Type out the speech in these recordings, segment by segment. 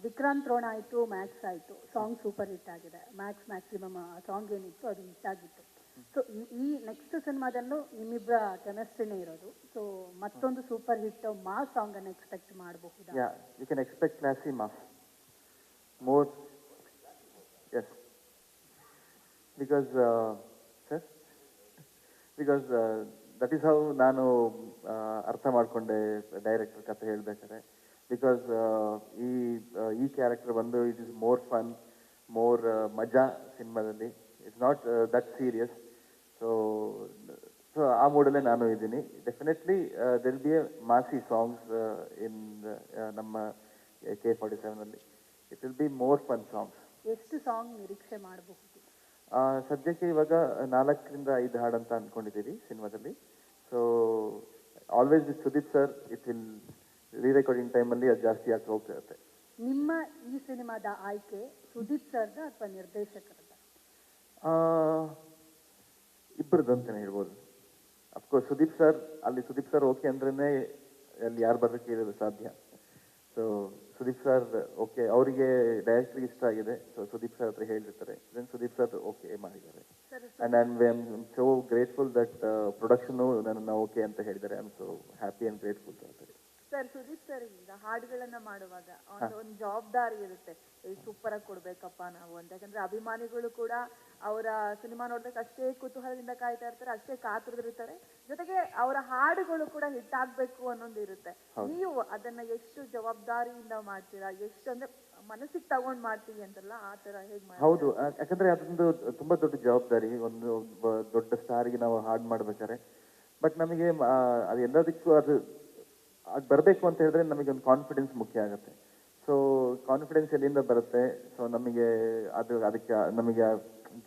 ವಿಕ್ರಾಂತ್ ರೋಣ ಆಯಿತು, ಮ್ಯಾಕ್ಸ್ ಆಯಿತು, song super hit ಆಗಿದೆ. ಮ್ಯಾಕ್ಸಿಮಮ್ ಸಾಂಗ್ ಏನಿತ್ತು ಅದು ಹಿಟ್ ಆಗಿತ್ತು. ಸೊ ಈ ನೆಕ್ಸ್ಟ್ ಸಿನಿಮಾದಲ್ಲೂ ನಿಮ್ಮಿಬ್ಬರ ಕೆಮಿಸ್ಟ್ರಿನೇ ಇರೋದು. ಸೊ ಮತ್ತೊಂದು ಸೂಪರ್ ಹಿಟ್ ಮಾಸ್ ಸಾಂಗ್ ಅನ್ನು ಎಕ್ಸ್ಪೆಕ್ಟ್ ಮಾಡಬಹುದಾ? Yeah, you can expect classy mass more. Yes, because sir, because that is how ನಾನು ಅರ್ಥ ಮಾಡಿಕೊಂಡೆ ಡೈರೆಕ್ಟರ್ ಕತೆ ಹೇಳ್ಬೇಕಾದ್ರೆ. ಬಿಕಾಸ್ ಈ ಕ್ಯಾರೆಕ್ಟರ್ ಬಂದು it is more fun, more ಮಜಾ ಸಿನಿಮಾದಲ್ಲಿ. It's not that serious. So ಆ ಮೂಡಲ್ಲೇ ನಾನು ಇದ್ದೀನಿ. Definitely there be a massy songs in ನಮ್ಮ K47 it will be more fun songs. ಎಷ್ಟು ಸಾಂಗ್ ನಿರೀಕ್ಷೆ ಮಾಡಬಹುದು? ಸದ್ಯಕ್ಕೆ ಇವಾಗ 4ರಿಂದ 5 ಹಾಡು ಅಂತ ಅಂದ್ಕೊಂಡಿದ್ದೀವಿ ಸಿನಿಮಾದಲ್ಲಿ. So always with Sudeep sir it will re-recording ಟೈಮಲ್ಲಿ ಅದು ಜಾಸ್ತಿ ಆಗ್ತಾ ಹೋಗ್ತಿರುತ್ತೆ. ನಿಮ್ಮ ಈ ಸಿನಿಮಾದ ಆಯ್ಕೆ ಸುದೀಪ್ ಸರ್ದ ಅಥವಾ ನಿರ್ದೇಶಕರದ? ಇಬ್ಬರದ್ದು ಅಂತಾನೆ ಹೇಳ್ಬೋದು. ಅಫ್ಕೋರ್ಸ್ ಸುದೀಪ್ ಸರ್ ಓಕೆ ಅಂದ್ರೇ ಅಲ್ಲಿ ಯಾರು ಬರೋಕ್ಕೆ ಇರೋದು ಸಾಧ್ಯ. ಸೊ ಸುದೀಪ್ ಸರ್ ಓಕೆ, ಅವರಿಗೆ ಡೈರೆಕ್ಟ್ರಿಗೆ ಇಷ್ಟ ಆಗಿದೆ. ಸೊ ಸುದೀಪ್ ಸರ್ ಹತ್ರ ಹೇಳಿರ್ತಾರೆ, ದೆನ್ ಸುದೀಪ್ ಸರ್ ಓಕೆ ಮಾಡಿದ್ದಾರೆ. And I am so grateful that production ನನ್ನನ್ನು ಓಕೆ ಅಂತ ಹೇಳಿದ್ದಾರೆ. I am so happy and grateful ಅಂತ. ಸರ್, ಸುದೀಪ್ ಸರ್ ಈಗ ಹಾಡುಗಳನ್ನ ಮಾಡುವಾಗ ಒಂದು ಜವಾಬ್ದಾರಿ ಇರುತ್ತೆ, ಸೂಪರ್ ಆಗಿ ಕೊಡ್ಬೇಕಪ್ಪ ನಾವು ಅಂತ. ಯಾಕಂದ್ರೆ ಅಭಿಮಾನಿಗಳು ಕೂಡ ಅವರ ಸಿನಿಮಾ ನೋಡ್ಬೇಕು ಅಷ್ಟೇ ಕುತೂಹಲದಿಂದ ಕಾಯ್ತಾ ಇರ್ತಾರೆ, ಅಷ್ಟೇ ಕಾತುರದಿರ್ತಾರೆ. ಜೊತೆಗೆ ಅವರ ಹಾಡುಗಳು ಕೂಡ ಹಿಟ್ ಆಗ್ಬೇಕು ಅನ್ನೊಂದು ಇರುತ್ತೆ. ನೀವು ಅದನ್ನ ಎಷ್ಟು ಜವಾಬ್ದಾರಿಯಿಂದ ಮಾಡ್ತೀರಾ, ಎಷ್ಟು ಅಂದ್ರೆ ಮನಸ್ಸಿಗೆ ತಗೊಂಡ್ ಮಾಡ್ತೀವಿ ಅಂತಲ್ಲ, ಆ ತರ ಹೇಗ್ ಮಾಡ್ತೀರಾ? ಹೌದು, ಯಾಕಂದ್ರೆ ಅದೊಂದು ತುಂಬಾ ದೊಡ್ಡ ಜವಾಬ್ದಾರಿ. ಒಂದು ದೊಡ್ಡ ಸ್ಟಾರಿಗೆ ನಾವು ಹಾಡು ಮಾಡ್ಬೇಕಾರೆ. ಬಟ್ ನಮಗೆ ಅದು ಎಲ್ಲದಕ್ಕೂ ಅದು ಬರಬೇಕು ಅಂತ ಹೇಳಿದ್ರೆ ನಮಗೆ ಒಂದು ಕಾನ್ಫಿಡೆನ್ಸ್ ಮುಖ್ಯ ಆಗುತ್ತೆ. ಸೊ ಕಾನ್ಫಿಡೆನ್ಸ್ ಎಲ್ಲಿಂದ ಬರುತ್ತೆ? ಸೊ ನಮಗೆ ಅದಕ್ಕೆ ನಮಗೆ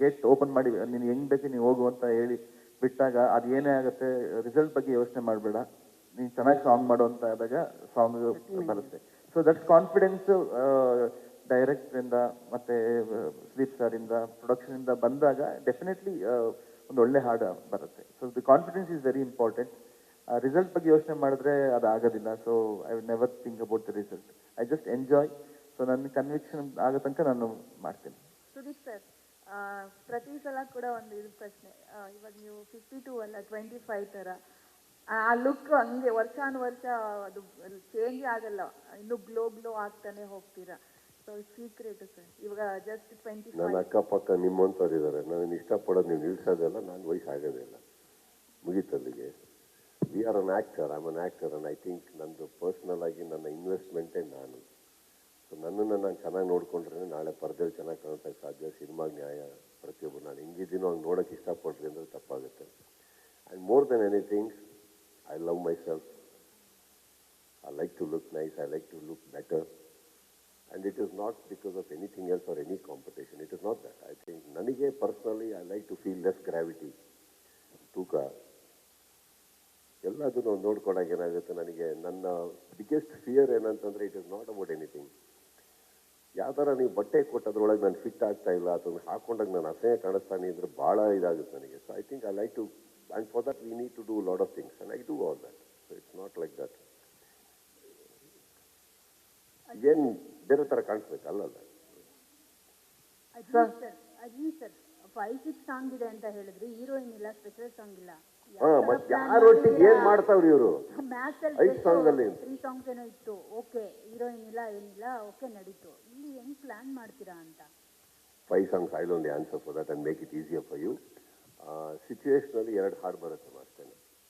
ಗೇಟ್ ಓಪನ್ ಮಾಡಿ ನೀನು ಹೆಂಗ್ ಬೇಕು ನೀವು ಹೋಗು ಅಂತ ಹೇಳಿ ಬಿಟ್ಟಾಗ ಅದು ಏನೇ ಆಗುತ್ತೆ, ರಿಸಲ್ಟ್ ಬಗ್ಗೆ ಯೋಚನೆ ಮಾಡಬೇಡ, ನೀನು ಚೆನ್ನಾಗಿ ಸಾಂಗ್ ಮಾಡು ಅಂತ ಆದಾಗ ಸಾಂಗ್ ಬರುತ್ತೆ. ಸೊ ದಟ್ ಕಾನ್ಫಿಡೆನ್ಸ್ ಡೈರೆಕ್ಟ್ರಿಂದ ಮತ್ತೆ ಸುದೀಪ್ ಸರ್ ಇಂದ ಪ್ರೊಡಕ್ಷನ್ ಇಂದ ಬಂದಾಗ ಡೆಫಿನೆಟ್ಲಿ ಒಂದು ಒಳ್ಳೆ ಹಾಡು ಬರುತ್ತೆ. So the confidence is very important. Result ಬಗ್ಗೆ ಯೋಚನೆ ಮಾಡಿದ್ರೆ ಅದು ಆಗೋದಿಲ್ಲ. So I would never think about the result. I just enjoy. So ನನ್ನ ಕನ್ವಿಕ್ಷನ್ ಆಗೋ ತನಕ ನಾನು ಮಾಡ್ತೇನೆ. ಸುದೀಪ್ ಸರ್, ಪ್ರತಿ ಸಲ ಕೂಡ ಒಂದು ಇದು ಪ್ರಶ್ನೆ, ಇವಾಗ ನೀವು 52 ಅಲ್ಲ 25 ತರ ಆ ಲುಕ್ ಹಂಗೆ ವರ್ಷಾನುವರ್ಷ ಅದು ಚೇಂಜ್ ಆಗಲ್ಲ, ಇನ್ನು ಗ್ಲೋ ಆಗ್ತಾನೆ ಹೋಗ್ತೀರಾ. ಸೊ ಸೀಕ್ರೆಟ್ ಸರ್, ಇವಾಗ ಜಸ್ಟ್ 25. ನನ್ನ ಅಕ್ಕಪಕ್ಕ ನಿಮ್ಮಂಥವ್ರು ಇದ್ದಾರೆ, ನಾನು ಇಷ್ಟಪಡೋದು ನೀವು ನಿಲ್ಸೋದಿಲ್ಲ, ನಾನು ವಯಸ್ಸಾಗೋದಿಲ್ಲ, ಮುಗೀತಲ್ಲಿಗೆ. We are an actor, I am an actor. And I think ನಂದು ಪರ್ಸ್ನಲ್ ಆಗಿ ನನ್ನ ಇನ್ವೆಸ್ಟ್ಮೆಂಟೇ ನಾನು. ಸೊ ನನ್ನನ್ನು ನಾನು ಚೆನ್ನಾಗಿ ನೋಡಿಕೊಂಡ್ರೆ ನಾಳೆ ಪರದೆಯಲ್ಲಿ ಚೆನ್ನಾಗಿ ಕಾಣೋಕ್ಕೆ ಸಾಧ್ಯ. ಸಿನಿಮಾಗೆ ನ್ಯಾಯ ಪ್ರತಿಯೊಬ್ಬರು ನಾನು ಹೆಂಗಿದ್ದೀನೋ ಹಂಗೆ ನೋಡೋಕ್ಕೆ ಇಷ್ಟಪಡ್ರಿ ಅಂದರೆ ತಪ್ಪಾಗುತ್ತೆ. And more than anything I love myself. I like to look nice, I like to look better. And it is not because of anything else or any competition. It is not that. I think ನನಗೆ personally I like to feel less gravity, ತೂಕ ಎಲ್ಲದನ್ನು ನೋಡ್ಕೊಂಡಾಗ ಏನಾಗುತ್ತೆ, ನನಗೆ ನನ್ನ biggest fear ಏನಂತಂದರೆ it is not about anything. ಯಾವ ಥರ ನೀವು ಬಟ್ಟೆ ಕೊಟ್ಟದ್ರೊಳಗೆ ನಾನು ಫಿಟ್ ಆಗ್ತಾ ಇಲ್ಲ ಅಥವಾ ಹಾಕೊಂಡಾಗ ನಾನು ಅಸಹ್ಯ ಕಾಣಿಸ್ತಾನೆ ಅಂದರೆ ಭಾಳ ಇದಾಗುತ್ತೆ ನನಗೆ. So I think I like to, and for that we need to do lot of things and I do all that. So it's not like that. ಏನು ಬೇರೆ ಥರ ಕಾಣಿಸ್ಬೇಕಲ್ಲ. ಅಜಿತ್ ಸರ್ 5-6 ಸಾಂಗ್ ಇದೆ ಅಂತ ಹೇಳಿದ್ರಿ, ಹೀರೋಯಿನ್ ಇಲ್ಲ, ಸ್ಪೆಷಲ್ ಸಾಂಗ್ ಇಲ್ಲ. ಮತ್ತೆ ಯಾರೊಟ್ಟಿಗೆ ಏನ್ ಮಾಡ್ತಾವ್ರಿ ಇವರು? 5 ಸಾಂಗ್ ಅಲ್ಲಿ 3 ಸಾಂಗ್ಸ್ ಏನೋ ಇತ್ತು, ಓಕೆ. ಹೀರೋಯಿನ್ ಇಲ್ಲ, ಏನಿಲ್ಲ, ಓಕೆ ನಡೀತು. ಇಲ್ಲಿ ಹೆಂಗ್ ಪ್ಲಾನ್ ಮಾಡ್ತೀರಾ ಅಂತ? 5 songs I will only answer for that and make it easier for you. ಸಿಚುವೇಶನಲ್ಲಿ 2 ಹಾಡು ಬರುತ್ತೆ ಅಷ್ಟೇ.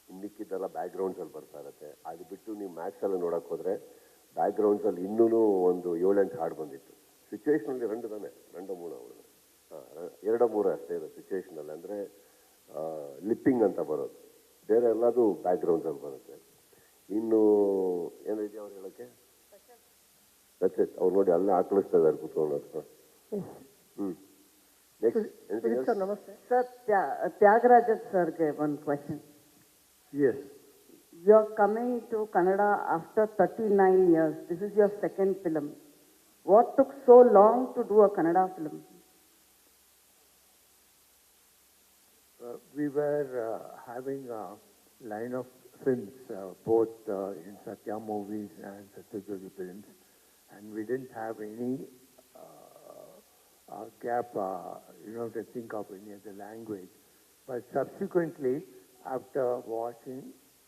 ಇನ್ನಿಕ್ಕಿದ್ದೆಲ್ಲ ಬ್ಯಾಕ್ಗ್ರೌಂಡ್ಸಲ್ಲಿ ಬರ್ತಾ ಇರುತ್ತೆ. ಅದು ಬಿಟ್ಟು ನೀವು ಮ್ಯಾಕ್ಸಲ್ಲಿ ನೋಡೋಕೆ ಹೋದರೆ ಬ್ಯಾಕ್ಗ್ರೌಂಡ್ಸಲ್ಲಿ ಇನ್ನೂ ಒಂದು 7-8 ಹಾಡು ಬಂದಿತ್ತು. ಸಿಚುವೇಶನಲ್ಲಿ 2 ತಾನೆ, 2-3 ಅವಳು, 2-3 ಅಷ್ಟೇ ಇದೆ ಸಿಚುವೇಶನಲ್ಲಿ. ಅಂದರೆ ಲಿಪ್ಪಿಂಗ್ ಅಂತ ಬರೋದು, ಬೇರೆ ಎಲ್ಲದು ಬ್ಯಾಕ್ಗ್ರೌಂಡ್ಸಲ್ಲಿ ಬರುತ್ತೆ. ಇನ್ನು ಏನಿದೆ ಅವ್ರು ಹೇಳೋಕ್ಕೆ? That's it. ಅವ್ರು ನೋಡಿ ಅಲ್ಲೇ ಆಕಳಿಸ್ತಾ ಇದ್ದಾರೆ ಕೂತ್ಕೊಂಡು. ನೆಕ್ಸ್ಟ್ ನಮಸ್ತೆ ಸರ್. ತ್ಯಾಗರಾಜನ್ ಸರ್ಗೆ ಒಂದು question. Yes, you are coming to Kannada after 39 years. This is your second film. What took so long to do a Kannada film? We were having a line of films, both in Satya Movies and Satyajodi Films. and we didn't have any gap, to think of any other language. But subsequently, after watching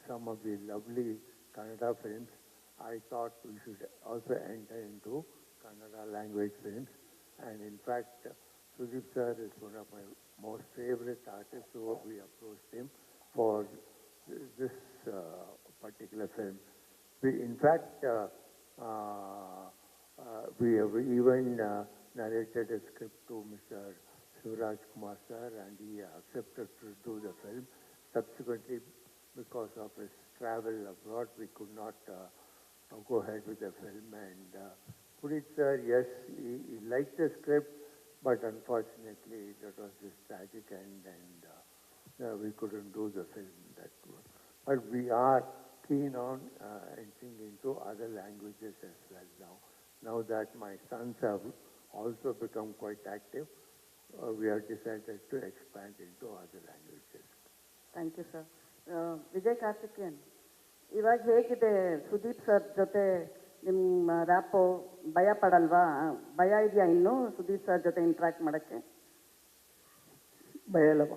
some of the lovely Kannada films, I thought we should also enter into Kannada language films. And in fact, Sudeep sir is one of my most favorite artists, so we approached him for this particular film. In fact, we have even narrated a script to Mr. Shivraj Kumar sir, and he accepted to do the film. Subsequently, because of his travel abroad, we could not go ahead with the film. And Puneet sir, yes, he liked the script, but unfortunately, that was this tragic end, and we couldn't do the film that good. But we are keen on entering into other languages as well now. Now that my sons have also become quite active, we have decided to expand into other languages. Thank you sir. Vijay Karthikeyan, ಇವಾಗ ಹೇಗಿದೆ Sudeep sir ಜೊತೆ ನಿಮ್ಮ ರ್ಯಾಪು? ಭಯ ಪಡಲ್ವಾ? ಭಯ ಇದೆಯಾ ಇನ್ನೂ Sudeep sir ಜೊತೆ interact ಮಾಡೋಕ್ಕೆ? ಭಯ ಇಲ್ಲವ.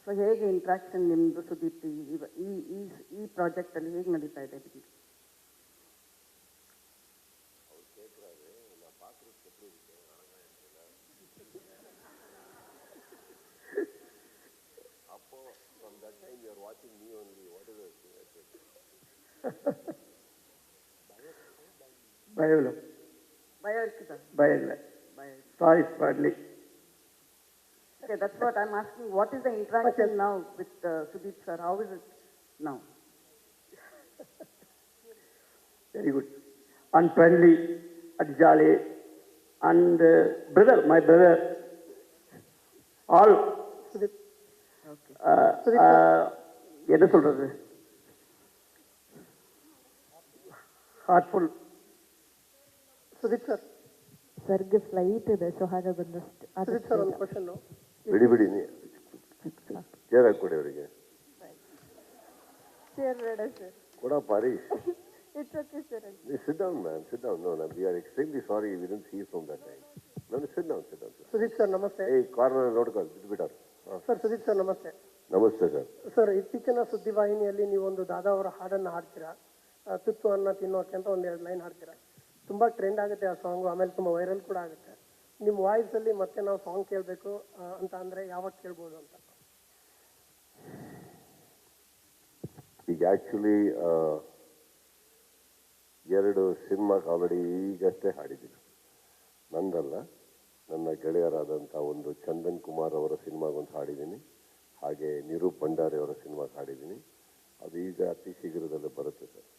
ಸೊ ಹೇಗೆ ಇಂಟ್ರಾಕ್ಷನ್ ನಿಮ್ಮದು ಸುದೀಪ್ ಈ ಪ್ರಾಜೆಕ್ಟಲ್ಲಿ ಹೇಗೆ ನಡೀತಾ ಇದೆ ನಿಮಗೆ? ಭಯ ಇಲ್ಲ. ಭಯ ಇರ್ತದೆ? ಭಯ ಇಲ್ಲ. Sorry, Spadli. Okay, that's what I'm asking. What is the interaction now with Sudeep sir? How is it now? Very good. And friendly, and jolly, and brother, my brother, all. Okay. என்ன சொல்றது? Heartful. Sudeep sir, ಸರ್ಗೆ flight ಇದೆ, so ಹಾಗೆ ಬಂದಷ್ಟು. Sudeep sir ಒಂದು question. ಬಿಡಿ ಬಿಡಿ, chair ಹಾಕೊಡಿ ಅವರಿಗೆ. ಚೇರ್ ಬೇಡ ಸರ್. ಕೊಡ ಪಾರೀಶ್. It's okay sir. Sit down, man. Sit down. No, we are extremely sorry we didn't see you from that time. No, sit down, sir. Sudeep sir ನಮಸ್ತೆ. ಕಾರ್ನರ್ ನೋಡ್ಕೊ, ಬಿಟ್ಬಿಟ್ಟಾರ. ಸರ್ ಸುದೀಪ್ ಸರ್ ನಮಸ್ತೆ. ನಮಸ್ತೆ sir. Sir, ಇತ್ತೀಚಿನ ಸುದ್ದಿವಾಹಿನಿಯಲ್ಲಿ ನೀವೊಂದು ದಾದಾ ಅವರ ಹಾಡನ್ನು ಹಾಡ್ತೀರಾ, ತುತ್ತು ಅನ್ನ ತಿನ್ನೋಕೆ ಅಂತ ಒಂದೆರಡು ಲೈನ್ ಹಾಡ್ತೀರಾ. ತುಂಬ ಟ್ರೆಂಡ್ ಆಗುತ್ತೆ ಆ ಸಾಂಗು, ಆಮೇಲೆ ತುಂಬ ವೈರಲ್ ಕೂಡ ಆಗುತ್ತೆ. ನಿಮ್ಮ ವಾಯ್ಸಲ್ಲಿ ಮತ್ತೆ ನಾವು ಸಾಂಗ್ ಕೇಳಬೇಕು ಅಂತ ಅಂದರೆ ಯಾವಾಗ ಕೇಳ್ಬೋದು ಅಂತ? ಈಗ ಆ್ಯಕ್ಚುಲಿ 2 ಸಿನಿಮಾಗೆ ಆಲ್ರೆಡಿ ಈಗಷ್ಟೇ ಹಾಡಿದ್ದೀನಿ. ನಂದಲ್ಲ, ನನ್ನ ಗೆಳೆಯರಾದಂಥ ಒಂದು ಚಂದನ್ ಕುಮಾರ್ ಅವರ ಸಿನಿಮಾಗೊಂದು ಹಾಡಿದ್ದೀನಿ, ಹಾಗೆ ನಿರೂಪ್ ಭಂಡಾರಿ ಅವರ ಸಿನಿಮಾಗೆ ಹಾಡಿದ್ದೀನಿ. ಅದು ಈಗ ಅತಿ ಶೀಘ್ರದಲ್ಲೇ ಬರುತ್ತೆ ಸರ್.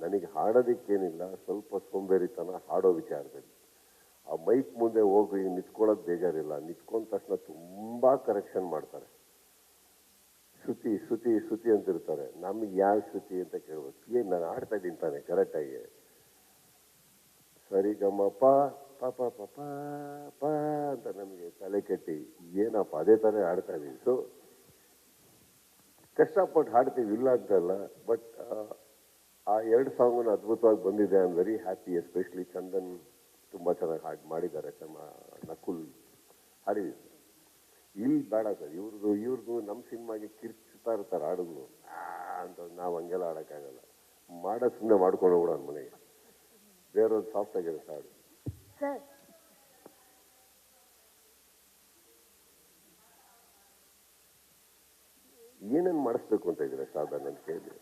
ನನಗೆ ಹಾಡೋದಕ್ಕೇನಿಲ್ಲ, ಸ್ವಲ್ಪ ಸೋಂಬೇರಿತನ ಹಾಡೋ ವಿಚಾರದಲ್ಲಿ. ಆ ಮೈಕ್ ಮುಂದೆ ಹೋಗಿ ನಿಂತ್ಕೊಳ್ಳೋದು ಬೇಜಾರಿಲ್ಲ, ನಿಂತ್ಕೊಂಡ ತಕ್ಷಣ ತುಂಬ ಕರೆಕ್ಷನ್ ಮಾಡ್ತಾರೆ. ಶ್ರುತಿ ಶ್ರುತಿ ಶ್ರುತಿ ಅಂತಿರ್ತಾರೆ. ನಮಗೆ ಯಾವ ಶ್ರುತಿ ಅಂತ ಕೇಳ್ಬೇಕು. ಏನು ನಾನು ಆಡ್ತಾ ಇದ್ದೀನಿ ತಾನೆ ಕರೆಕ್ಟಾಗಿ, ಸರಿ ಗಮ್ಮ ಪ ಪಾಪ ಪಾಪ ಪ ಅಂತ ನಮಗೆ ತಲೆ ಕೆಟ್ಟಿ ಏನಪ್ಪ ಅದೇ ಥರ ಆಡ್ತಾ ಇದ್ದೀವಿ. ಸೊ ಕಷ್ಟಪಟ್ಟು ಹಾಡ್ತೀವಿ, ಇಲ್ಲ ಅಂತಲ್ಲ. ಬಟ್ ಆ 2 ಸಾಂಗನ್ನು ಅದ್ಭುತವಾಗಿ ಬಂದಿದೆ. I am very happy. Especially Chandan ತುಂಬ ಚೆನ್ನಾಗಿ ಹಾಡು ಮಾಡಿದ್ದಾರೆ. ನಕುಲ್ ಹಾಡಿದ್ದೀವಿ. ಇಲ್ಲಿ ಬೇಡ ಸರ್, ಇವ್ರದ್ದು ನಮ್ಮ ಸಿನಿಮಾಗೆ ಕಿರ್ಚ್ತಾ ಇರ್ತಾರೆ ಹಾಡುಗಳು ಅಂತ. ನಾವು ಹಂಗೆಲ್ಲ ಆಡೋಕ್ಕಾಗಲ್ಲ. ಮಾಡೋ ಸುಮ್ಮನೆ ಮಾಡ್ಕೊಂಡು ಹೋಗೋಣ ಮನೆಗೆ. ಬೇರೆಯವ್ರು ಸಾಫ್ಟ್ ಆಗಿರುತ್ತೆ ಹಾಡು. ಸರ್, ಏನೇನು ಮಾಡಿಸ್ಬೇಕು ಅಂತ ಇದ್ದೀರಾ ಸಾಧಾರಣ ಅಂತ ಕೇಳಿ.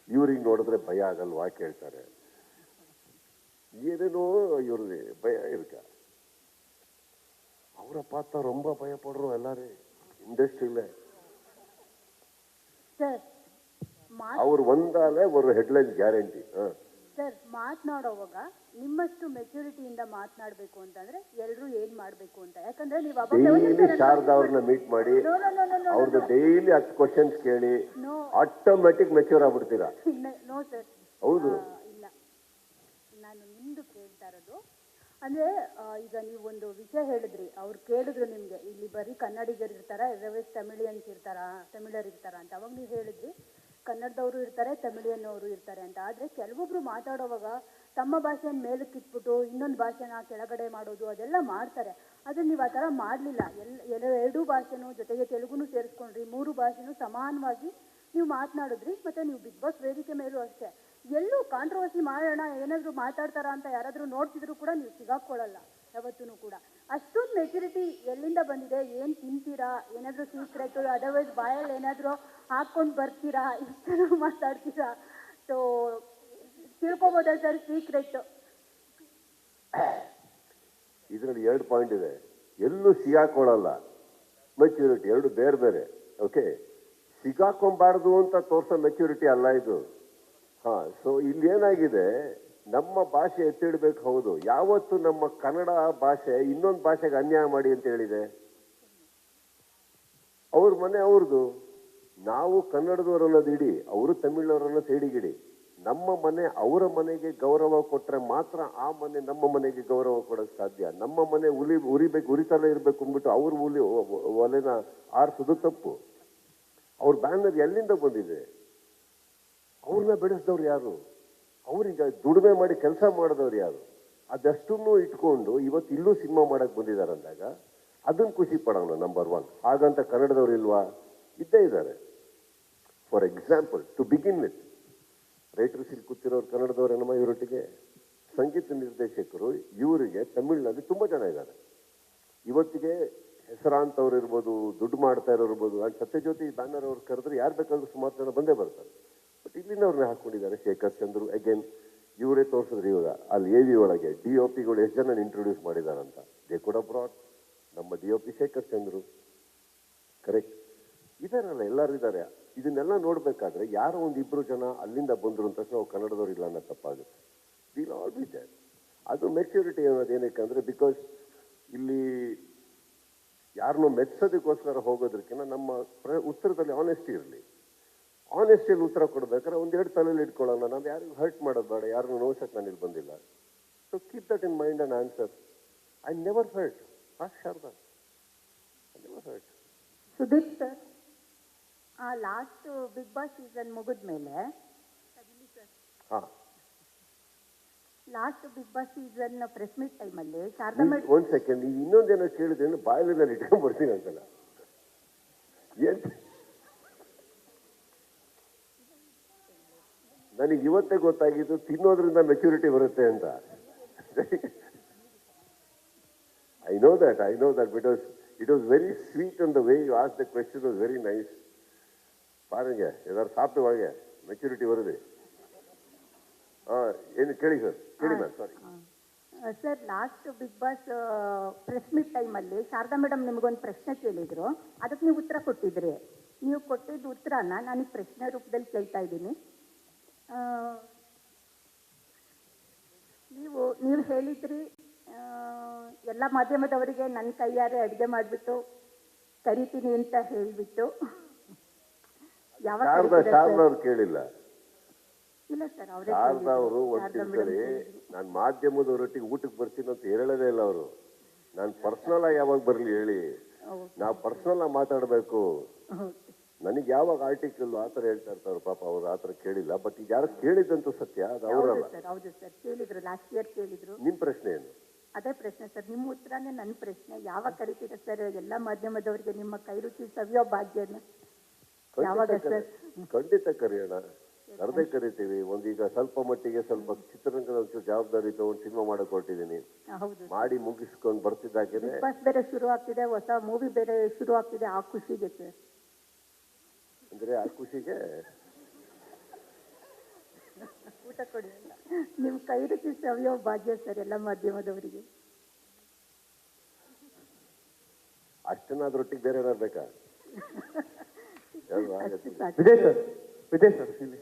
ಇವ್ರಿಗೆ ನೋಡಿದ್ರೆ ಭಯ ಆಗಲ್ವಾ ಕೇಳ್ತಾರೆ. ಏನೇನೋ ಇವ್ರಿಗೆ ಭಯ ಇರ್ಕ. ಅವರ ಪಾತ್ರ ரொம்ப ಭಯಪಡ್ರು ಎಲ್ಲಾರೇ ಇಂಡಸ್ಟ್ರಿಲೇ. ಸರ್ ಅವ್ರು ಒಂದಾಲೆ ಒಂದು ಹೆಡ್ಲೈನ್ ಗ್ಯಾರಂಟಿ. ಸರ್, ಮಾತನಾಡೋವಾಗ ನಿಮ್ಮಷ್ಟು ಮೆಚುರಿಟಿಯಿಂದ ಮಾತನಾಡಬೇಕು ಅಂತಂದ್ರೆ ಎಲ್ಲರೂ ಏನ್ ಮಾಡ್ಬೇಕು ಅಂತ? ಯಾಕಂದ್ರೆ ನೀವು ಡೈಲಿ ಶಾರದಾ ಅವ್ರನ್ನ ಮೀಟ್ ಮಾಡಿ ಅವ್ರದ್ದು ಡೈಲಿ 10 ಕ್ವಶನ್ಸ್ ಕೇಳಿ ಆಟೋಮೆಟಿಕ್ ಮೆಚ್ಯೂರ್ ಆಗ್ಬಿಡ್ತೀರಾ. ನೋ ಸರ್, ಹೌದು. ಇಲ್ಲ, ನಾನು ನಿಮ್ದು ಕೇಳ್ತಾ ಇರೋದು ಅಂದ್ರೆ ಈಗ ನೀವು ಒಂದು ವಿಷಯ ಹೇಳಿದ್ರಿ, ಅವ್ರು ಕೇಳಿದ್ರು ನಿಮ್ಗೆ ಇಲ್ಲಿ ಬರೀ ಕನ್ನಡಿಗರು ಇರ್ತಾರ, ಅದರ್ವೈಸ್ ತಮಿಳಿಯನ್ಸ್ ಇರ್ತಾರ, ತಮಿಳರು ಇರ್ತಾರ ಅಂತ. ಅವಾಗ ನೀವು ಹೇಳಿದ್ರಿ ಕನ್ನಡದವರು ಇರ್ತಾರೆ, ತಮಿಳಿಯನ್ ಅವರು ಇರ್ತಾರೆ ಅಂತ. ಆದ್ರೆ ಕೆಲವೊಬ್ರು ಮಾತಾಡೋವಾಗ ತಮ್ಮ ಭಾಷೆಯನ್ನು ಮೇಲಕ್ಕಿಟ್ಬಿಟ್ಟು ಇನ್ನೊಂದು ಭಾಷೆನ ಕೆಳಗಡೆ ಮಾಡೋದು ಅದೆಲ್ಲ ಮಾಡ್ತಾರೆ. ಆದರೆ ನೀವು ಆ ಥರ ಮಾಡಲಿಲ್ಲ. ಎರಡೂ ಭಾಷೆನೂ ಜೊತೆಗೆ ತೆಲುಗುನೂ ಸೇರಿಸ್ಕೊಂಡ್ರಿ, 3 ಭಾಷೆನೂ ಸಮಾನವಾಗಿ ನೀವು ಮಾತನಾಡಿದ್ರಿ. ಮತ್ತು ನೀವು ಬಿಗ್ ಬಾಸ್ ವೇದಿಕೆ ಮೇಲೂ ಅಷ್ಟೇ ಎಲ್ಲೂ ಕಾಂಟ್ರವರ್ಸಿ ಮಾಡೋಣ ಏನಾದರೂ ಮಾತಾಡ್ತಾರಾ ಅಂತ ಯಾರಾದರೂ ನೋಡ್ತಿದ್ರು ಕೂಡ ನೀವು ಸಿಗಾಕೊಳ್ಳಲ್ಲ ಯಾವತ್ತೂ ಕೂಡ. ಅಷ್ಟೊಂದು ಮೆಚುರಿಟಿ ಎಲ್ಲಿಂದ ಬಂದಿದೆ? ಏನು ತಿಂತೀರಾ, ಏನಾದರೂ ಸೀಕ್ರೆಟು, ಅದರ್ವೈಸ್ ಬಾಯಲ್ಲಿ ಏನಾದರೂ ಹಾಕ್ಕೊಂಡು ಬರ್ತೀರಾ, ಇಷ್ಟನ್ನು ಮಾತಾಡ್ತೀರಾ? ಸೊ ತಿಳ್ಕೊಬೋದಾ ಸರ್ ಸೀಕ್ರೆಟ್? ಇದರಲ್ಲಿ 2 ಪಾಯಿಂಟ್ ಇದೆ. ಎಲ್ಲೂ ಸಿಗಾಕೊಳ್ಳಲ್ಲ, ಮೆಚ್ಯೂರಿಟಿ ಎರಡು ಬೇರೆ ಬೇರೆ. ಓಕೆ, ಸಿಗಾಕೊಂಬಾರ್ದು ಅಂತ ತೋರಿಸೋ ಮೆಚ್ಯೂರಿಟಿ ಅಲ್ಲ ಇದು. ಸೊ ಇಲ್ಲಿ ಏನಾಗಿದೆ, ನಮ್ಮ ಭಾಷೆ ಎತ್ತಿಡ್ಬೇಕು. ಹೌದು, ಯಾವತ್ತು ನಮ್ಮ ಕನ್ನಡ ಭಾಷೆ ಇನ್ನೊಂದು ಭಾಷೆಗೆ ಅನ್ಯಾಯ ಮಾಡಿ ಅಂತ ಹೇಳಿದೆ? ಅವ್ರ ಮನೆ ಅವ್ರದ್ದು, ನಾವು ಕನ್ನಡದವ್ರು ಅನ್ನೋದು ಇಡಿ, ಅವರು ತಮಿಳ್ನವ್ರನ್ನ ಸೈಡಿಗಿಡಿ. ನಮ್ಮ ಮನೆ ಅವರ ಮನೆಗೆ ಗೌರವ ಕೊಟ್ರೆ ಮಾತ್ರ ಆ ಮನೆ ನಮ್ಮ ಮನೆಗೆ ಗೌರವ ಕೊಡೋಕೆ ಸಾಧ್ಯ. ನಮ್ಮ ಮನೆ ಉರಿತಲೇ ಇರ್ಬೇಕು ಅಂದ್ಬಿಟ್ಟು ಅವ್ರ ಒಲೆನ ಆರಿಸೋದು ತಪ್ಪು. ಅವ್ರ ಬ್ಯಾನರ್ ಎಲ್ಲಿಂದ ಬಂದಿದೆ? ಅವ್ರನ್ನ ಬೆಳೆಸಿದವ್ರು ಯಾರು? ಅವ್ರಿಗೆ ದುಡಿಮೆ ಮಾಡಿ ಕೆಲಸ ಮಾಡಿದವ್ರು ಯಾರು? ಅದಷ್ಟನ್ನು ಇಟ್ಕೊಂಡು ಇವತ್ತು ಇಲ್ಲೂ ಸಿನಿಮಾ ಮಾಡಕ್ ಬಂದಿದ್ದಾರೆ ಅಂದಾಗ ಅದನ್ನ ಖುಷಿ ಪಡೋಣ. ನಂಬರ್ 1. ಹಾಗಂತ ಕನ್ನಡದವ್ರು ಇಲ್ವಾ? ಇದ್ದೇ ಇದ್ದಾರೆ. For example, to begin with, writers ಇಲ್ಲಿ ಕೂತಿರೋರು ಕನ್ನಡದವ್ರು ನಮ್ಮ ಇವರೊಟ್ಟಿಗೆ. ಸಂಗೀತ ನಿರ್ದೇಶಕರು ಇವರಿಗೆ ತಮಿಳಿನಲ್ಲಿ ತುಂಬ ಜನ ಇದ್ದಾರೆ. ಇವತ್ತಿಗೆ ಹೆಸರಾಂತವ್ರು ಇರ್ಬೋದು, ದುಡ್ಡು ಮಾಡ್ತಾ ಇರೋರು ಇರ್ಬೋದು. ಅಲ್ಲಿ ಸತ್ಯಜ್ಯೋತಿ ಬ್ಯಾನರ್ ಅವ್ರು ಕರೆದ್ರೆ ಯಾರು ಬೇಕಾದ್ರೂ ಸುಮಾರು ಜನ ಬಂದೇ ಬರ್ತಾರೆ. ಬಟ್ ಇಲ್ಲಿನವ್ರನ್ನ ಹಾಕೊಂಡಿದ್ದಾರೆ. ಶೇಖರ್ ಚಂದ್ರು ಅಗೇನ್ ಇವರೇ ತೋರಿಸಿದ್ರು. ಇವಾಗ ಅಲ್ಲಿ AV ಒಳಗೆ DOPಗಳು ಎಷ್ಟು ಜನ ಇಂಟ್ರೊಡ್ಯೂಸ್ ಮಾಡಿದಾರಂತ. ದೇ ಕೂಡ ಬ್ರಾಡ್ ನಮ್ಮ DOP ಶೇಖರ್ ಚಂದ್ರು. ಕರೆಕ್ಟ್ ಇದಾರಲ್ಲ, ಎಲ್ಲರೂ ಇದ್ದಾರೆ. ಇದನ್ನೆಲ್ಲ ನೋಡ್ಬೇಕಾದ್ರೆ ಯಾರೋ 1-2 ಜನ ಅಲ್ಲಿಂದ ಬಂದ್ರು ಅಂತ ತಕ್ಷಣ ನಾವು ಕನ್ನಡದವ್ರು ಇಲ್ಲ ಅನ್ನೋ ತಪ್ಪಾಗುತ್ತೆ. Will all be there. ಅದು ಮೆಚ್ಯೂರಿಟಿ ಅನ್ನೋದು ಏನಕ್ಕೆ ಅಂದ್ರೆ, ಬಿಕಾಸ್ ಇಲ್ಲಿ ಯಾರನ್ನೋ ಮೆಚ್ಚೋದಕ್ಕೋಸ್ಕರ ಹೋಗೋದಕ್ಕಿಂತ ನಮ್ಮ ಉತ್ತರದಲ್ಲಿ ಆನೆಸ್ಟಿ ಇರಲಿ. ಆನೆಸ್ಟಿಯಲ್ಲಿ ಉತ್ತರ ಕೊಡ್ಬೇಕಾದ್ರೆ 1-2 ತಲೆಯಲ್ಲಿ ಇಟ್ಕೊಳ್ಳೋಣ. ನಾವು ಯಾರಿಗೂ ಹರ್ಟ್ ಮಾಡೋದು ಬೇಡ, ಯಾರನ್ನು ನೋಡ್ಸಕ್ಕೆ ನಾನು ಇಲ್ಲಿ ಬಂದಿಲ್ಲ. So keep that in mind and answer. I never hurt. Sharada, I never hurt. Sudeep sir, last Bigg Boss season ಮುಗಿದ್ಮೇಲೆ last Bigg Boss season press meet ಟೈಮಲ್ಲಿ ಶಾರದಾ ಮೇಡಮ್ 1 ಸೆಕೆಂಡ್, ಇನ್ನೊಂದೇನೋ ಕೇಳಿದ್ರೆ ಬಾಯಲ್ಲಿ ನಾನು ಇಟ್ಕೊಂಡ್ ಬರ್ತೀನಿ ಅಂತಲ್ಲ. ಏನ್ ನನಗೆ ಇವತ್ತೇ ಗೊತ್ತಾಗಿದ್ದು ತಿನ್ನೋದ್ರಿಂದ ಮೆಚ್ಯೂರಿಟಿ ಬರುತ್ತೆ ಅಂತ. I know that because it was very sweet and the way you asked the question was very nice. பாருங்க, ஏதாவது சாப்பிடுவாங்க, மெச்சூரிட்டி வருது. ಏನು ಕೇಳಿ ಸರ್, ಕೇಳಿ ma'am. Sorry sir, last Bigg Boss press meet ಟೈಮಲ್ಲಿ ಶಾರದಾ ಮೇಡಮ್ ನಿಮಗೊಂದು ಪ್ರಶ್ನೆ ಕೇಳಿದ್ರು, ಅದಕ್ಕೆ ನೀವು ಉತ್ತರ ಕೊಟ್ಟಿದ್ರಿ. ನೀವು ಕೊಟ್ಟಿದ್ದ ಉತ್ತರನ ನನಗೆ ಪ್ರಶ್ನೆ ರೂಪದಲ್ಲಿ ಕೇಳ್ತಾ ಇದ್ದೀನಿ. ನೀವು ಹೇಳಿದ್ರಿ, ಎಲ್ಲ ಮಾಧ್ಯಮದವರಿಗೆ ನನ್ನ ಕೈಯಾರೆ ಅಡುಗೆ ಮಾಡಿಬಿಟ್ಟು ಕರಿತೀನಿ ಅಂತ ಹೇಳಿಬಿಟ್ಟು. ಶಾರದಾ ಕೇಳಿಲ್ಲ. ಇಲ್ಲ ಸರ್, ಶಾರದಾ ಅವರು ಒಂದ್ಸರಿ ನಾನು ಮಾಧ್ಯಮದವರೊಟ್ಟಿಗೆ ಊಟಕ್ಕೆ ಬರ್ತೀನಿ ಅಂತ ಹೇಳೋದೇ ಇಲ್ಲ ಅವರು. ನಾನು ಪರ್ಸನಲ್ ಆಗಿ ಯಾವಾಗ ಬರ್ಲಿ ಹೇಳಿ, ನಾವು ಪರ್ಸನಲ್ ಆಗಿ ಮಾತಾಡಬೇಕು. ನನಗೆ ಯಾವಾಗ ಆರ್ಟಿಕಲ್ ಆತರ ಹೇಳ್ತಾ ಇರ್ತಾರೆ, ಪಾಪ ಅವ್ರು ಆತರ ಕೇಳಿಲ್ಲ. ಬಟ್ ಈಗ ಯಾರು ಕೇಳಿದಂತೂ ಸತ್ಯ, ಅದು ಅವರಲ್ಲ. ಹೌದು ಸರ್, ಕೇಳಿದ್ರು, ಲಾಸ್ಟ್ ಇಯರ್ ಕೇಳಿದ್ರು. ನಿಮ್ ಪ್ರಶ್ನೆ ಏನು? ಅದೇ ಪ್ರಶ್ನೆ ಸರ್, ನಿಮ್ಮ ಉತ್ತರನೇ ನನ್ನ ಪ್ರಶ್ನೆ. ಯಾವಾಗ ಕರಿತೀರ ಸರ್ ಎಲ್ಲ ಮಾಧ್ಯಮದವರಿಗೆ ನಿಮ್ಮ ಕೈ ರುಚಿ ಸವಿಯೋ ಭಾಗ್ಯನ? ಯಾವಾಗ ಸರ್? ಖಂಡಿತ ಕರೆಯೋಣ, ಕರೆದೇ ಕರಿತೀವಿ. ಒಂದೀಗ ಸ್ವಲ್ಪ ಮಟ್ಟಿಗೆ ಸ್ವಲ್ಪ ಚಿತ್ರರಂಗದ ಒಂಚೂರು ಜವಾಬ್ದಾರಿ ತಗೊಂಡು ಸಿನಿಮಾ ಮಾಡಕ್ ಹೊರಟಿದ್ದೀನಿ. ಮಾಡಿ ಮುಗಿಸ್ಕೊಂಡು ಬರ್ತಿದ್ದಾಗೆ ಬಿಗ್ ಬಾಸ್ ಬೇರೆ ಶುರು ಆಗ್ತಿದೆ, ಹೊಸ ಮೂವಿ ಬೇರೆ ಶುರು ಆಗ್ತಿದೆ. ಆ ಖುಷಿಗೆ ಸರ್, ಅಂದ್ರೆ ಆ ಖುಷಿಗೆ ಊಟ ಕೊಡಿ. ನಿಮ್ ಕೈ ರುಚಿ ಸವಿಯೋ ಭಾಗ್ಯ ಸರ್ ಎಲ್ಲ ಮಾಧ್ಯಮದವರಿಗೆ. ಅಷ್ಟನ್ನಾದ್ರೊಟ್ಟಿಗೆ ಬೇರೆ ಏನಾರು ಬೇಕಾ? ವಿಜಯ್ ಸರ್ ಇಲ್ಲಿ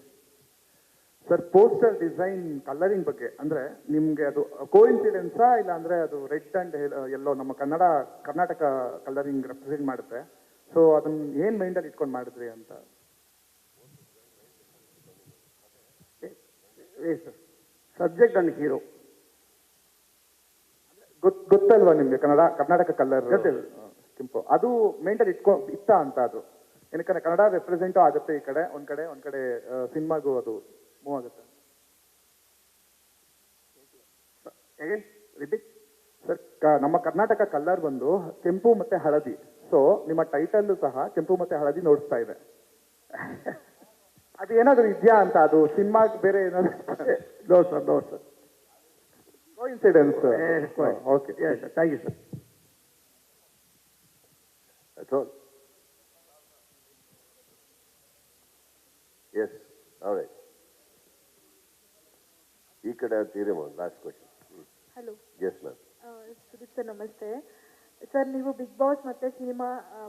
ಸರ್, ಪೋಸ್ಟರ್ ಡಿಸೈನ್ ಕಲರಿಂಗ್ ಬಗ್ಗೆ ಅಂದ್ರೆ ನಿಮ್ಗೆ ಅದು ಕೋಇನ್ಸಿಡೆನ್ಸಾ ಇಲ್ಲ ಅಂದ್ರೆ ಅದು ರೆಡ್ ಅಂಡ್ ಎಲ್ಲೋ ನಮ್ಮ ಕರ್ನಾಟಕ ಕಲರಿಂಗ್ ರೆಪ್ರೆಸೆಂಟ್ ಮಾಡುತ್ತೆ. ಸೊ ಅದನ್ನ ಏನ್ ಮೈಂಡಲ್ಲಿ ಇಟ್ಕೊಂಡು ಮಾಡಿದ್ರಿ ಅಂತ? ಸಬ್ಜೆಕ್ಟ್ ಅಂಡ್ ಹೀರೋ ಗೊತ್ತಲ್ವಾ ನಿಮ್ಗೆ? ಕರ್ನಾಟಕ ಕಲರ್ ಕೆಂಪು ಅದು ಮೈಂಡಲ್ಲಿ ಇತ್ತ ಅಂತ. ಅದು ಏನಕ್ಕೆ ಕನ್ನಡ ರೆಪ್ರೆಸೆಂಟು ಆಗುತ್ತೆ ಈ ಕಡೆ, ಒಂದ್ ಕಡೆ ಸಿನಿಮಾಗೂ ಅದು ಮೂವ್ ಆಗುತ್ತೆ. Again repeat. ಸರ್ ನಮ್ಮ ಕರ್ನಾಟಕ ಕಲರ್ ಬಂದು ಕೆಂಪು ಮತ್ತೆ ಹಳದಿ. ಸೊ ನಿಮ್ಮ ಟೈಟಲ್ ಸಹ ಕೆಂಪು ಮತ್ತೆ ಹಳದಿ ನೋಡಿಸ್ತಾ ಇದೆ. ಅದು ಏನಾದ್ರು ಇದೆಯಾ ಅಂತ, ಅದು ಸಿನಿಮಾಗೆ ಬೇರೆ ಏನಾದ್ರು? No sir, no sir. Coincidence. Okay, thank you sir. That's all. Yes, all right. ಈ ಕಡೆ ಅಂತೀರೇಮೋ last question. Hello yes ma'am. Sudeep sir ನಮಸ್ತೆ. ಸರ್ ನೀವು ಬಿಗ್ ಬಾಸ್ ಮತ್ತು ಸಿನಿಮಾ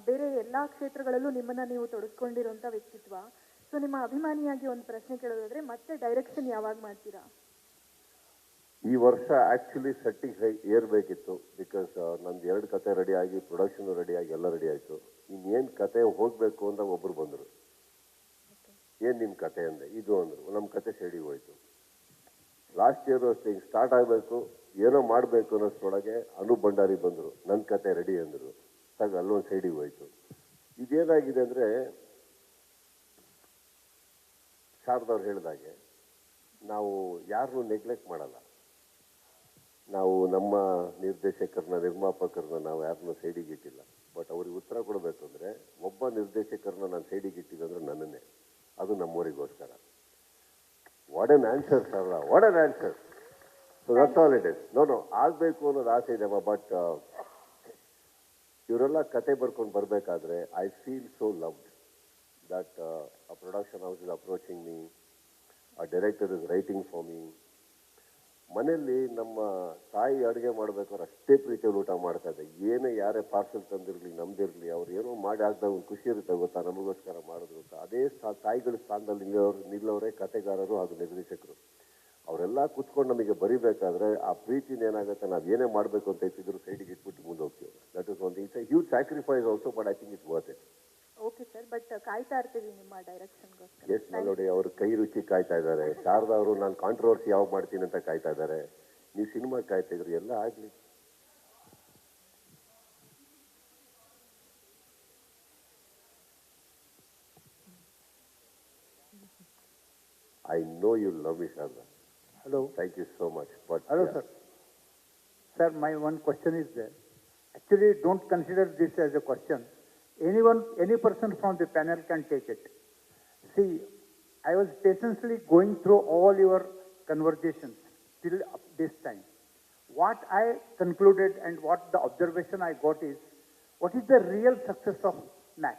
ಬೇರೆ ಎಲ್ಲ ಕ್ಷೇತ್ರಗಳಲ್ಲೂ ನಿಮ್ಮನ್ನು ನೀವು ತೊಡಸ್ಕೊಂಡಿರೋಂಥ ವ್ಯಕ್ತಿತ್ವ. ಸೊ ನಿಮ್ಮ ಅಭಿಮಾನಿಯಾಗಿ ಒಂದು ಪ್ರಶ್ನೆ ಕೇಳೋದಾದರೆ ಮತ್ತೆ ಡೈರೆಕ್ಷನ್ ಯಾವಾಗ ಮಾಡ್ತೀರಾ? ಈ ವರ್ಷ ಆ್ಯಕ್ಚುಲಿ ಸೆಟ್ಟಿಗೆ ಏರ್ಬೇಕಿತ್ತು. ಬಿಕಾಸ್ ನಂದು 2 ಕತೆ ರೆಡಿ ಆಗಿ, ಪ್ರೊಡಕ್ಷನ್ ರೆಡಿ ಆಗಿ, ಎಲ್ಲ ರೆಡಿ ಆಯಿತು. ಇನ್ನೇನು ಕತೆ ಹೋಗಬೇಕು ಅಂತ ಒಬ್ಬರು ಬಂದರು. ಏನು ನಿಮ್ಮ ಕತೆ ಅಂದೆ. ಇದು ಅಂದರು. ನಮ್ಮ ಕತೆ ಸೈಡಿಗೆ ಹೋಯಿತು. ಲಾಸ್ಟ್ ಇಯರ್ ಅಷ್ಟೇ ಸ್ಟಾರ್ಟ್ ಆಗಬೇಕು, ಏನೋ ಮಾಡಬೇಕು ಅನ್ನೋಷ್ಟರೊಳಗೆ ಅನೂಪ್ ಭಂಡಾರಿ ಬಂದರು. ನನ್ನ ಕತೆ ರೆಡಿ ಅಂದರು. ಅಲ್ಲೊಂದು ಸೈಡಿಗೆ ಹೋಯಿತು. ಇದೇನಾಗಿದೆ ಅಂದರೆ, ಶಾರದವ್ರು ಹೇಳಿದಾಗೆ ನಾವು ಯಾರನ್ನೂ ನೆಗ್ಲೆಕ್ಟ್ ಮಾಡಲ್ಲ. ನಾವು ನಮ್ಮ ನಿರ್ದೇಶಕರನ್ನ, ನಿರ್ಮಾಪಕರನ್ನ ನಾವು ಯಾರನ್ನೂ ಸೈಡಿಗೆ ಇಟ್ಟಿಲ್ಲ. ಬಟ್ ಅವ್ರಿಗೆ ಉತ್ತರ ಕೊಡಬೇಕು ಅಂದರೆ, ಒಬ್ಬ ನಿರ್ದೇಶಕರನ್ನ ನಾನು ಸೈಡಿಗೆ ಇಟ್ಟಿದ್ದೆ ಅಂದರೆ ನನ್ನನ್ನೇ. ಅದು ನಮ್ಮವರಿಗೋಸ್ಕರ. What an answer sir, what an answer. So that's all it is. ನೋ ಆಗಬೇಕು ಅನ್ನೋದು ಆಸೆ ಇದೆ. ಬಟ್ ಇವರೆಲ್ಲ ಕತೆ ಬರ್ಕೊಂಡು ಬರಬೇಕಾದ್ರೆ I feel so loved that a production house is approaching me, a director is writing for me. ಮನೆಯಲ್ಲಿ ನಮ್ಮ ತಾಯಿ ಅಡುಗೆ ಮಾಡ್ಬೇಕಾದ್ರೆ ಅಷ್ಟೇ ಪ್ರೀತಿಯಲ್ಲಿ ಊಟ ಮಾಡ್ತಾ ಇದ್ದೆ. ಏನೇ ಯಾರೇ ಪಾರ್ಸೆಲ್ ತಂದಿರಲಿ, ನಮ್ದಿರಲಿ, ಅವ್ರು ಏನೋ ಮಾಡಿ ಹಾಕಿದಾಗ ಒಂದು ಖುಷಿ ಇರುತ್ತೆ ಗೊತ್ತಾ, ನಮಗೋಸ್ಕರ ಮಾಡಿದ್ರು ಅಂತ. ಅದೇ ತಾಯಿಗಳ ಸ್ಥಾನದಲ್ಲಿ ನಿಲ್ಲೋರೇ ಕತೆಗಾರರು ಹಾಗೂ ನಿರ್ದೇಶಕರು. ಅವರೆಲ್ಲ ಕೂತ್ಕೊಂಡು ನಮಗೆ ಬರಿಬೇಕಾದ್ರೆ ಆ ಪ್ರೀತಿನ ಏನಾಗುತ್ತೆ, ನಾವು ಏನೇ ಮಾಡಬೇಕು ಅಂತ ಇಟ್ಟಿದ್ರು ಸೈಡಿಗೆ ಇಟ್ಬಿಟ್ಟು ಮುಂದೆ ಹೋಗ್ತೀವಿ. ದಟ್ ಇಸ್ ಒಂದು it's A huge sacrifice also, but I think it's worth it. Okay sir, but ಕಾಯ್ತಾ ಇರ್ತೀವಿ ನಿಮ್ಮ ಡೈರೆಕ್ಷನ್ಗೋಸ್ಕರ. ಎಸ್ ನೋಡಿ, ಅವ್ರ ಕೈ ರುಚಿ ಕಾಯ್ತಾ ಇದ್ದಾರೆ. ಶಾರದಾ ಅವರು ನಾನು ಕಾಂಟ್ರವರ್ಸಿ ಯಾವಾಗ ಮಾಡ್ತೀನಿ ಅಂತ ಕಾಯ್ತಾ ಇದ್ದಾರೆ. ನೀವು ಸಿನಿಮಾ ಕಾಯ್ತಾ ಇದ್ರಿ, ಎಲ್ಲ ಆಗಲಿ. I know you love me, Sharda. Hello. Thank you so much. But Hello, sir. Sir, my one question is there. Actually, don't consider this as a question. Anyone, any person from the panel can take it. See, I was patiently going through all your conversations till up this time. What I concluded and what the observation I got is, what is the real success of Max?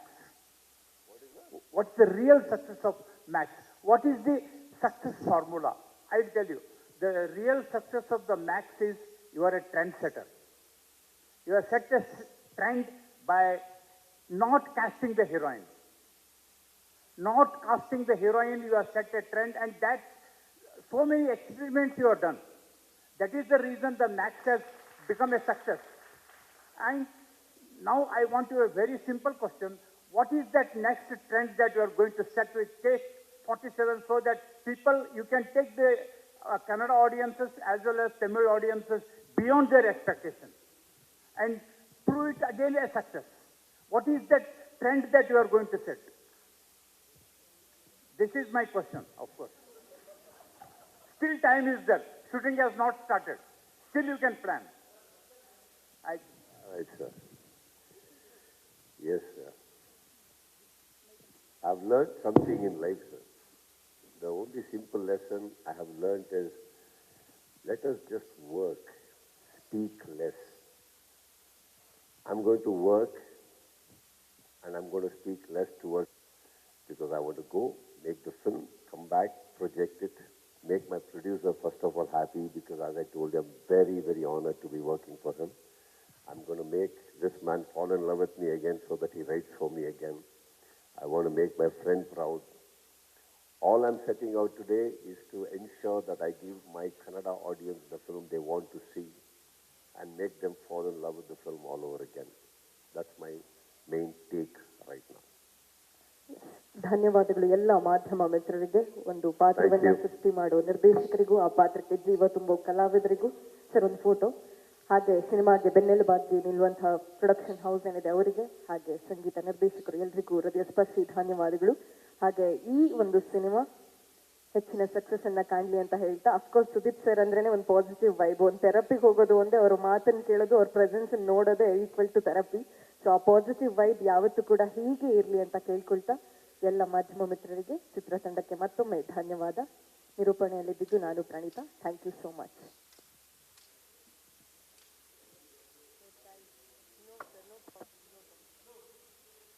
What's the real success of Max? What is the success formula? I'll tell you. The real success of the Max is you are a trendsetter. You have set a trend by not casting the heroine. Not casting the heroine, you have set a trend, and that so many experiments you have done. That is the reason the Max has become a success. And now I want you a very simple question. What is that next trend that you are going to set with Case 47 so that people, you can take the Kannada audiences as well as Tamil audiences beyond their expectations and prove it again a success? What is that trend that you are going to set? This is my question, of course. Still time is there. Shooting has not started. Still you can plan. Right, sir. Yes, sir. I've learned something in life, sir. The only simple lesson I have learned is, let us just work, speak less. I'm going to work and I'm going to speak less towards, because I want to go, make the film, come back, project it, make my producer first of all happy, because as I told you, I'm very, very honored to be working for him. I'm going to make this man fall in love with me again so that he writes for me again. I want to make my friend proud. All I'm setting out today is to ensure that I give my Kannada audience the film they want to see and make them fall in love with the film all over again. That's my main take right now. ಧನ್ಯವಾದಗಳು ಎಲ್ಲ ಮಾಧ್ಯಮ ಮಿತ್ರರಿಗೆ, ಒಂದು ಪಾತ್ರವನ್ನು ಸೃಷ್ಟಿ ಮಾಡುವ ನಿರ್ದೇಶಕರಿಗೂ, ಆ ಪಾತ್ರಕ್ಕೆ ಜೀವ ತುಂಬುವ ಕಲಾವಿದರಿಗೂ. ಸರ್ ಒಂದು ಫೋಟೋ. ಹಾಗೆ ಸಿನಿಮಾಗೆ ಬೆನ್ನೆಲುಬಾಗಿ ನಿಲ್ಲುವಂತಹ ಪ್ರೊಡಕ್ಷನ್ ಹೌಸ್ ಏನಿದೆ ಅವರಿಗೆ, ಹಾಗೆ ಸಂಗೀತ ನಿರ್ದೇಶಕರು ಎಲ್ರಿಗೂ ಹೃದಯ ಸ್ಪರ್ಶಿ ಧನ್ಯವಾದಗಳು. ಹಾಗೆ ಈ ಒಂದು ಸಿನಿಮಾ ಹೆಚ್ಚಿನ ಸಕ್ಸಸ್ ಅನ್ನ ಕಾಣ್ಲಿ ಅಂತ ಹೇಳ್ತಾ, ಅಫ್ಕೋರ್ಸ್ ಸುದೀಪ್ ಸರ್ ಅಂದ್ರೇನೆ ಒಂದು ಪಾಸಿಟಿವ್ ವೈಬ್. ಒಂದು ಥೆರಪಿಗೆ ಹೋಗೋದು ಒಂದೇ, ಅವ್ರ ಮಾತನ್ನು ಕೇಳೋದು, ಅವ್ರ ಪ್ರೆಸೆನ್ಸ್ ನೋಡೋದೇ ಈಕ್ವಲ್ ಟು ಥೆರಪಿ. ಸೊ ಆ ಪಾಸಿಟಿವ್ ವೈಬ್ ಯಾವತ್ತೂ ಕೂಡ ಹೀಗೆ ಇರಲಿ ಅಂತ ಕೇಳ್ಕೊಳ್ತಾ, ಎಲ್ಲ ಮಾಧ್ಯಮ ಮಿತ್ರರಿಗೆ, ಚಿತ್ರತಂಡಕ್ಕೆ ಮತ್ತೊಮ್ಮೆ ಧನ್ಯವಾದ. ನಿರೂಪಣೆಯಲ್ಲಿದ್ದು ನಾನು Praneetha. Thank you so much.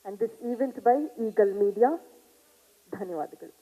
And this event by Eagle Media. ಧನ್ಯವಾದಗಳು.